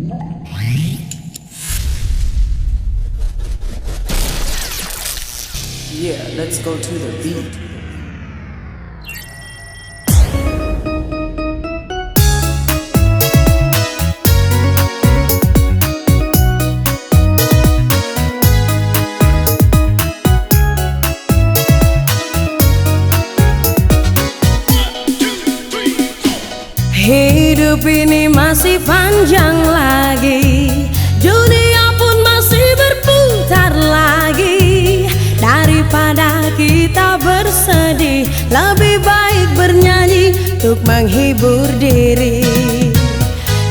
Yeah, let's go to the beat. Hidup ini masih panjang lagi, dunia pun masih berputar lagi. Daripada kita bersedih, lebih baik bernyanyi untuk menghibur diri.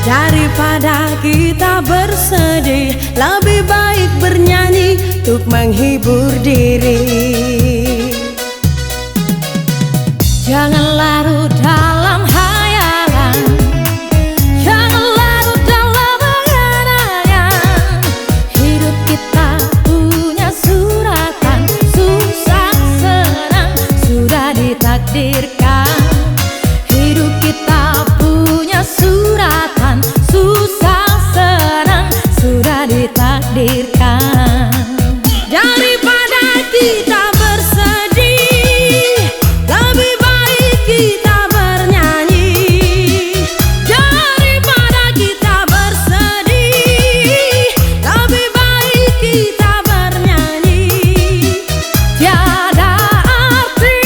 Daripada kita bersedih, lebih baik bernyanyi untuk menghibur diri. Jangan larut dalam hayalan, jangan larut dalam angan-angan. Hidup kita punya suratan, susah senang sudah ditakdirkan. Hidup kita punya suratan, susah senang sudah ditakdirkan. Daripada kita bersedih, lebih baik kita bernyanyi. Daripada kita bersedih, lebih baik kita bernyanyi. Tiada arti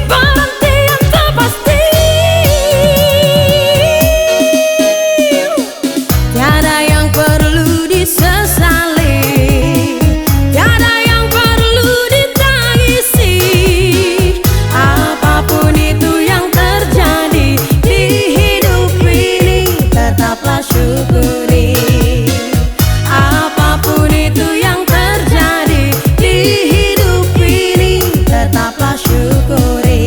berhenti yang pasti. Tiada yang perlu disesali, tiada yang perlu ditangisi. Apapun itu yang terjadi di hidup ini, tetaplah syukuri. Apapun itu yang terjadi di hidup ini, tetaplah syukuri.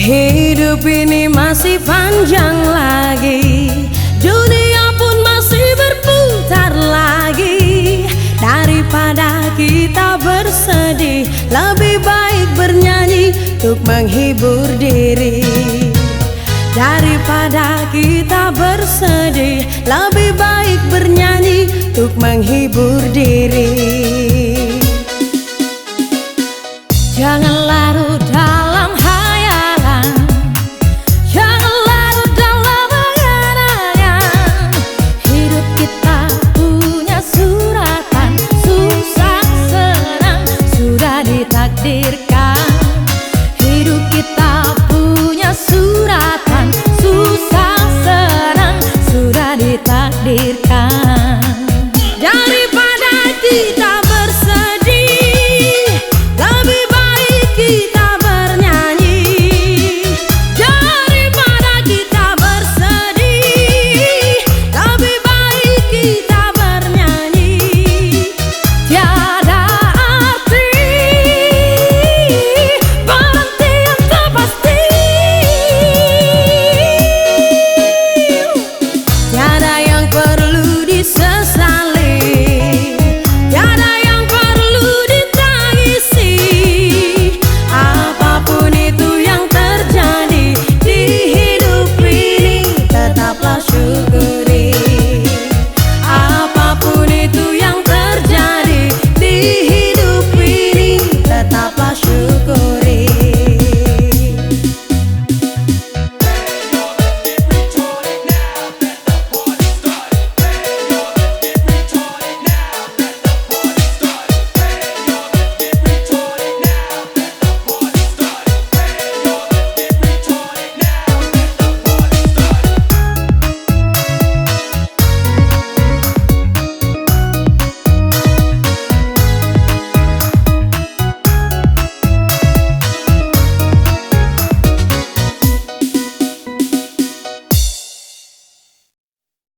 Hidup ini masih panjang lagi, dunia pun masih berputar lagi. Daripada kita bersedih, lebih baik bernyanyi untuk menghibur diri. Daripada kita bersedih, lebih baik bernyanyi untuk menghibur diri.